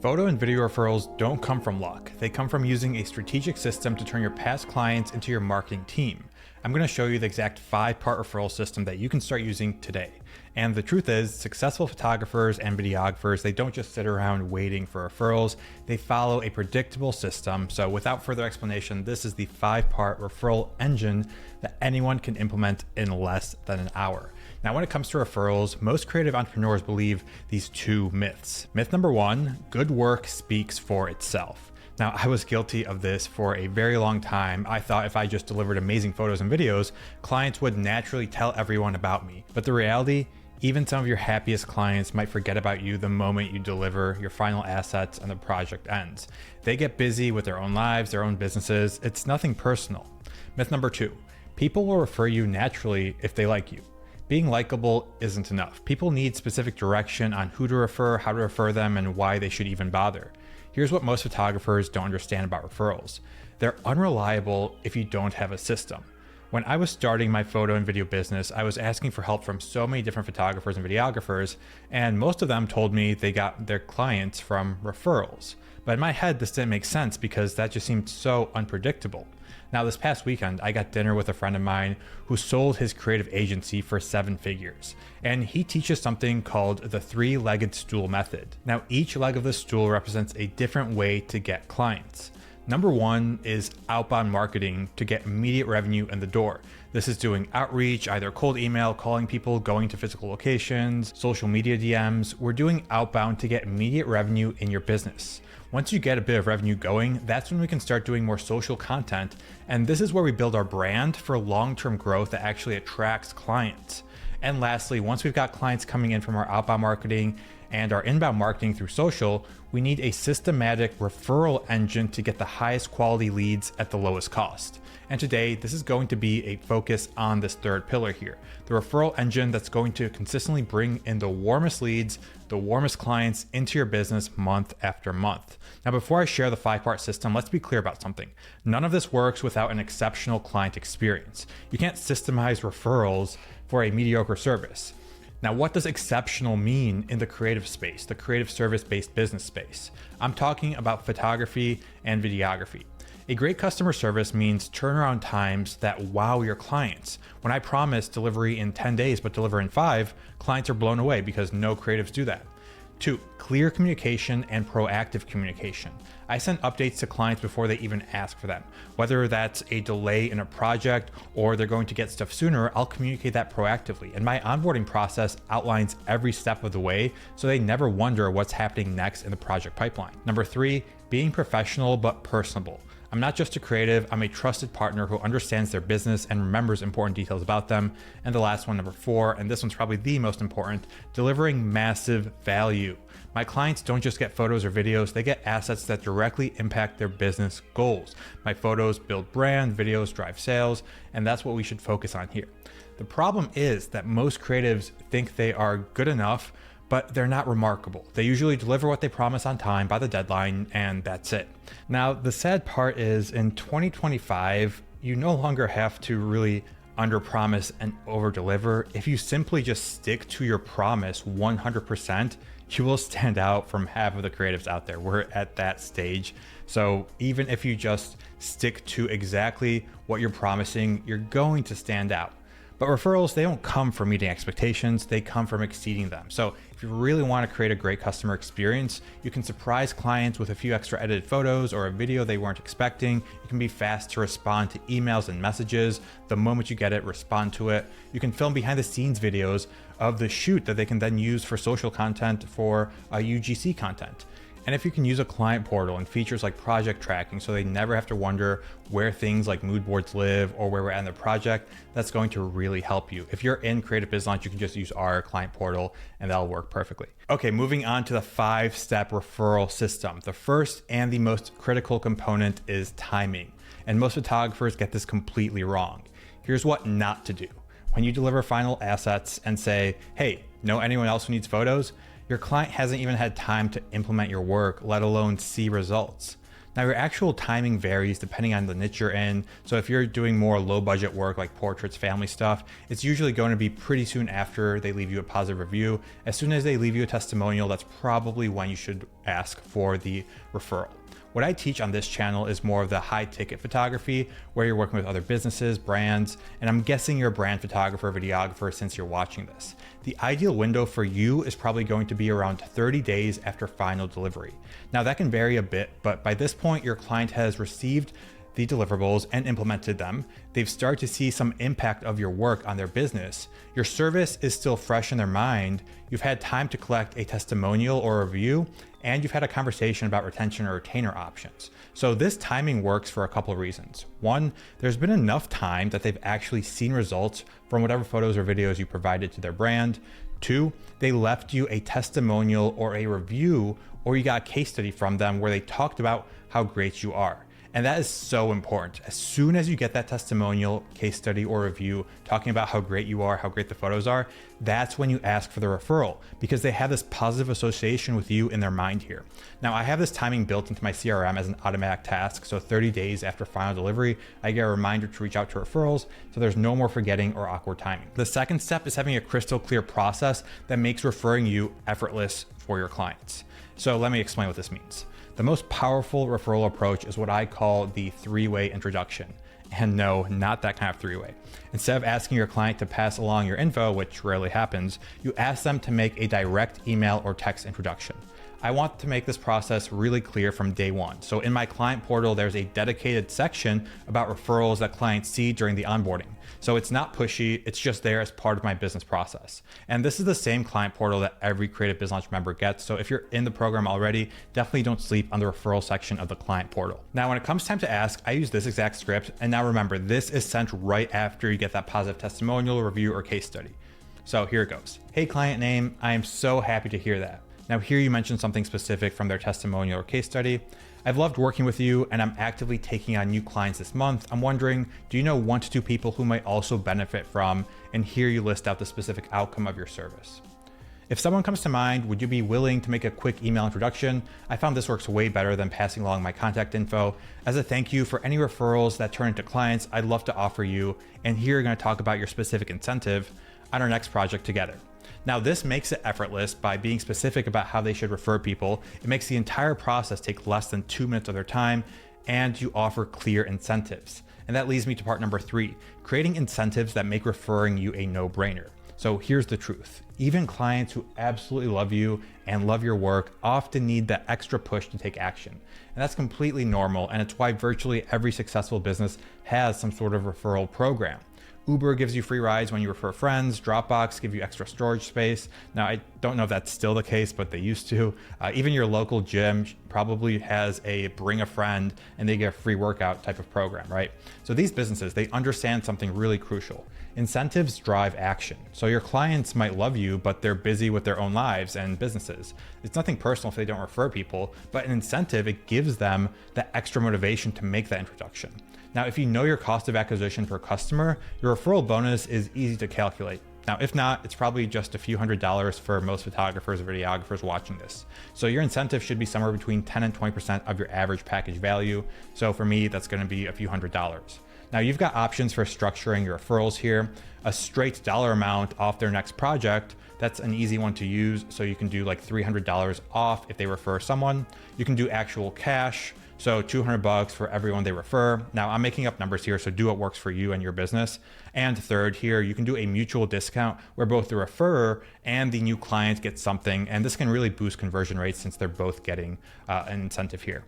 Photo and video referrals don't come from luck. They come from using a strategic system to turn your past clients into your marketing team. I'm going to show you the exact 5-part referral system that you can start using today. And the truth is, successful photographers and videographers, they don't just sit around waiting for referrals. They follow a predictable system. So without further explanation, this is the 5-part referral engine that anyone can implement in less than an hour. Now, when it comes to referrals, most creative entrepreneurs believe these 2 myths. Myth number 1, good work speaks for itself. Now, I was guilty of this for a very long time. I thought if I just delivered amazing photos and videos, clients would naturally tell everyone about me. But the reality, even some of your happiest clients might forget about you the moment you deliver your final assets and the project ends. They get busy with their own lives, their own businesses. It's nothing personal. Myth number 2, people will refer you naturally if they like you. Being likable isn't enough. People need specific direction on who to refer, how to refer them, and why they should even bother. Here's what most photographers don't understand about referrals. They're unreliable if you don't have a system. When I was starting my photo and video business, I was asking for help from so many different photographers and videographers, and most of them told me they got their clients from referrals. But in my head, this didn't make sense because that just seemed so unpredictable. Now, this past weekend, I got dinner with a friend of mine who sold his creative agency for 7 figures. And he teaches something called the 3-legged stool method. Now, each leg of the stool represents a different way to get clients. Number 1 is outbound marketing to get immediate revenue in the door. This is doing outreach, either cold email, calling people, going to physical locations, social media DMs. We're doing outbound to get immediate revenue in your business. Once you get a bit of revenue going, that's when we can start doing more social content. And this is where we build our brand for long-term growth that actually attracts clients. And lastly, once we've got clients coming in from our outbound marketing and our inbound marketing through social, we need a systematic referral engine to get the highest quality leads at the lowest cost. And today, this is going to be a focus on this 3rd pillar here, the referral engine that's going to consistently bring in the warmest leads, the warmest clients into your business month after month. Now, before I share the 5-part system, let's be clear about something. None of this works without an exceptional client experience. You can't systemize referrals for a mediocre service. Now, what does exceptional mean in the creative space, the creative service-based business space? I'm talking about photography and videography. A great customer service means turnaround times that wow your clients. When I promise delivery in 10 days but deliver in 5, clients are blown away because no creatives do that. 2, clear communication and proactive communication. I send updates to clients before they even ask for them. Whether that's a delay in a project or they're going to get stuff sooner, I'll communicate that proactively. And my onboarding process outlines every step of the way so they never wonder what's happening next in the project pipeline. Number 3, being professional but personable. I'm not just a creative, I'm a trusted partner who understands their business and remembers important details about them. And the last one, number 4, and this one's probably the most important, delivering massive value. My clients don't just get photos or videos, they get assets that directly impact their business goals. My photos build brand, videos drive sales, and that's what we should focus on here. The problem is that most creatives think they are good enough, but they're not remarkable. They usually deliver what they promise on time by the deadline, and that's it. Now, the sad part is in 2025, you no longer have to really underpromise and overdeliver. If you simply just stick to your promise 100%, you will stand out from half of the creatives out there. We're at that stage. So even if you just stick to exactly what you're promising, you're going to stand out. But referrals, they don't come from meeting expectations, they come from exceeding them. So if you really want to create a great customer experience, you can surprise clients with a few extra edited photos or a video they weren't expecting. You can be fast to respond to emails and messages. The moment you get it, respond to it. You can film behind the scenes videos of the shoot that they can then use for social content for UGC content. And if you can use a client portal and features like project tracking so they never have to wonder where things like mood boards live or where we're at in the project, that's going to really help you. If you're in Creative Biz Launch, you can just use our client portal and that'll work perfectly. Okay, moving on to the 5-step referral system. The first and the most critical component is timing. And most photographers get this completely wrong. Here's what not to do. When you deliver final assets and say, hey, know anyone else who needs photos? Your client hasn't even had time to implement your work, let alone see results. Now, your actual timing varies depending on the niche you're in. So if you're doing more low budget work like portraits, family stuff, it's usually going to be pretty soon after they leave you a positive review. As soon as they leave you a testimonial, that's probably when you should ask for the referral. What I teach on this channel is more of the high ticket photography where you're working with other businesses, brands, and I'm guessing you're a brand photographer, videographer since you're watching this. The ideal window for you is probably going to be around 30 days after final delivery. Now that can vary a bit, but by this point, your client has received the deliverables and implemented them. They've started to see some impact of your work on their business. Your service is still fresh in their mind. You've had time to collect a testimonial or a review, and you've had a conversation about retention or retainer options. So this timing works for a couple of reasons. One, there's been enough time that they've actually seen results from whatever photos or videos you provided to their brand. Two, they left you a testimonial or a review, or you got a case study from them where they talked about how great you are. And that is so important. As soon as you get that testimonial, case study, or review talking about how great you are, how great the photos are, that's when you ask for the referral because they have this positive association with you in their mind here. Now, I have this timing built into my CRM as an automatic task. So 30 days after final delivery, I get a reminder to reach out to referrals. So there's no more forgetting or awkward timing. The second step is having a crystal clear process that makes referring you effortless for your clients. So let me explain what this means. The most powerful referral approach is what I call the three-way introduction. And no, not that kind of three-way. Instead of asking your client to pass along your info, which rarely happens, you ask them to make a direct email or text introduction. I want to make this process really clear from day one. So in my client portal, there's a dedicated section about referrals that clients see during the onboarding. So it's not pushy, it's just there as part of my business process. And this is the same client portal that every Creative Biz Launch member gets. So if you're in the program already, definitely don't sleep on the referral section of the client portal. Now, when it comes time to ask, I use this exact script. And now remember, this is sent right after you get that positive testimonial, review, or case study. So here it goes. Hey, client name, I am so happy to hear that. Now here you mentioned something specific from their testimonial or case study. I've loved working with you and I'm actively taking on new clients this month. I'm wondering, do you know 1 to 2 people who might also benefit from, and here you list out the specific outcome of your service. If someone comes to mind, would you be willing to make a quick email introduction? I found this works way better than passing along my contact info. As a thank you for any referrals that turn into clients, I'd love to offer you, and here you're going to talk about your specific incentive on our next project together. Now, this makes it effortless by being specific about how they should refer people. It makes the entire process take less than 2 minutes of their time, and you offer clear incentives. And that leads me to part number 3, creating incentives that make referring you a no-brainer. So here's the truth. Even clients who absolutely love you and love your work often need that extra push to take action. And that's completely normal, and it's why virtually every successful business has some sort of referral program. Uber gives you free rides when you refer friends. Dropbox give you extra storage space. Now, I don't know if that's still the case, but they used to. Even your local gym probably has a bring a friend and they get a free workout type of program, right? So these businesses, they understand something really crucial. Incentives drive action. So your clients might love you, but they're busy with their own lives and businesses. It's nothing personal if they don't refer people, but an incentive, it gives them that extra motivation to make that introduction. Now, if you know your cost of acquisition per customer, your referral bonus is easy to calculate. Now, if not, it's probably just a few $100s for most photographers or videographers watching this. So your incentive should be somewhere between 10 and 20% of your average package value. So for me, that's going to be a few $100s. Now, you've got options for structuring your referrals here. A straight dollar amount off their next project, that's an easy one to use. So you can do like $300 off if they refer someone. You can do actual cash. So $200 for everyone they refer. Now I'm making up numbers here, so do what works for you and your business. And third here, you can do a mutual discount where both the referrer and the new client get something. And this can really boost conversion rates since they're both getting an incentive here.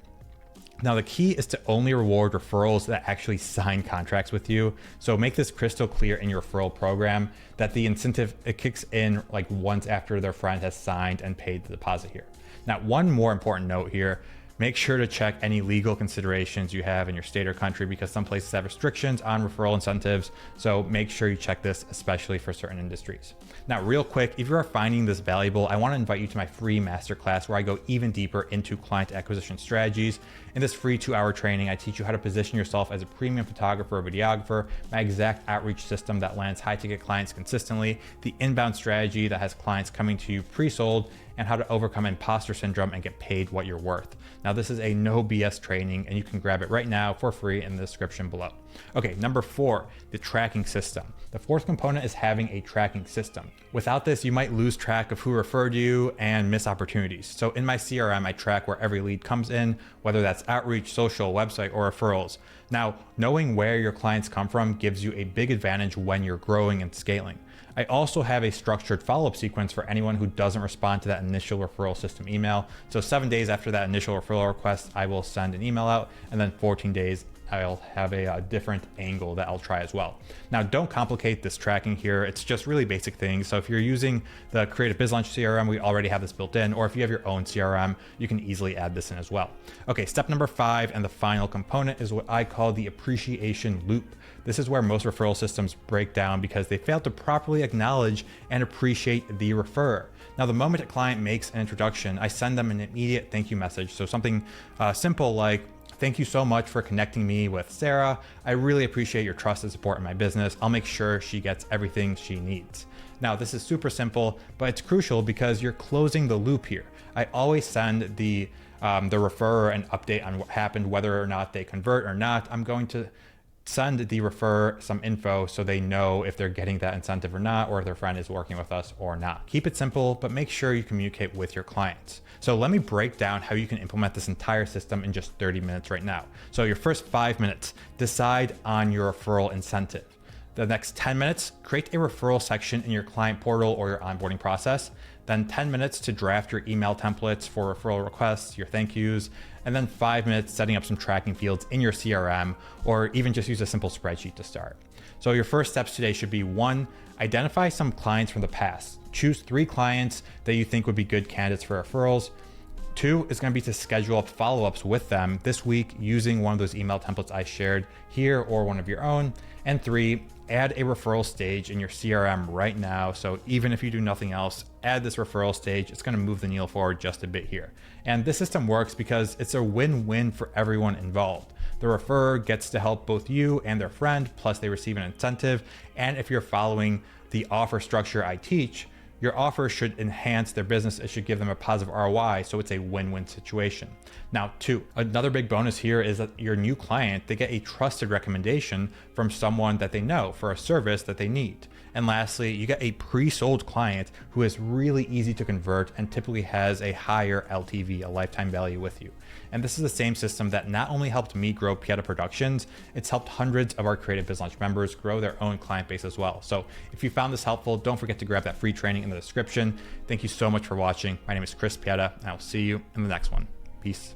Now, the key is to only reward referrals that actually sign contracts with you. So make this crystal clear in your referral program that the incentive, it kicks in like once after their friend has signed and paid the deposit here. Now, one more important note here. Make sure to check any legal considerations you have in your state or country because some places have restrictions on referral incentives. So make sure you check this, especially for certain industries. Now, real quick, if you are finding this valuable, I want to invite you to my free masterclass where I go even deeper into client acquisition strategies. In this free 2-hour training, I teach you how to position yourself as a premium photographer or videographer, my exact outreach system that lands high ticket clients consistently, the inbound strategy that has clients coming to you pre-sold, and how to overcome imposter syndrome and get paid what you're worth. Now, this is a no BS training, and you can grab it right now for free in the description below. Okay, number 4, the tracking system. The fourth component is having a tracking system. Without this, you might lose track of who referred you and miss opportunities. So in my CRM, I track where every lead comes in, whether that's outreach, social, website, or referrals. Now, knowing where your clients come from gives you a big advantage when you're growing and scaling. I also have a structured follow-up sequence for anyone who doesn't respond to that initial referral system email. So 7 days after that initial referral request, I will send an email out, and then 14 days, I'll have a different angle that I'll try as well. Now, don't complicate this tracking here. It's just really basic things. So if you're using the Creative Biz Launch CRM, we already have this built in, or if you have your own CRM, you can easily add this in as well. Okay, step number 5 and the final component is what I call the appreciation loop. This is where most referral systems break down because they fail to properly acknowledge and appreciate the referrer. Now, the moment a client makes an introduction, I send them an immediate thank you message. So something simple like, "Thank you so much for connecting me with Sarah. I really appreciate your trust and support in my business. I'll make sure she gets everything she needs." Now, this is super simple, but it's crucial because you're closing the loop here. I always send the referrer an update on what happened, whether or not they convert or not. I'm going to send the referrer some info so they know if they're getting that incentive or not, or if their friend is working with us or not. Keep it simple, but make sure you communicate with your clients. So let me break down how you can implement this entire system in just 30 minutes right now. So your first 5 minutes, decide on your referral incentive. The next 10 minutes, create a referral section in your client portal or your onboarding process. Then 10 minutes to draft your email templates for referral requests, your thank yous, and then 5 minutes setting up some tracking fields in your CRM, or even just use a simple spreadsheet to start. So your first steps today should be 1, identify some clients from the past. Choose 3 clients that you think would be good candidates for referrals. 2 is going to be to schedule up follow-ups with them this week using one of those email templates I shared here or one of your own. And 3, add a referral stage in your CRM right now. So even if you do nothing else, add this referral stage. It's going to move the needle forward just a bit here. And this system works because it's a win-win for everyone involved. The referrer gets to help both you and their friend, plus they receive an incentive. And if you're following the offer structure I teach, your offer should enhance their business. It should give them a positive ROI. So it's a win-win situation. Now, 2, another big bonus here is that your new client, they get a trusted recommendation from someone that they know for a service that they need. And lastly, you get a pre-sold client who is really easy to convert and typically has a higher LTV, a lifetime value with you. And this is the same system that not only helped me grow Pieta Productions, it's helped hundreds of our Creative Biz Launch members grow their own client base as well. So if you found this helpful, don't forget to grab that free training in the description. Thank you so much for watching. My name is Chris Pieta, and I will see you in the next one. Peace.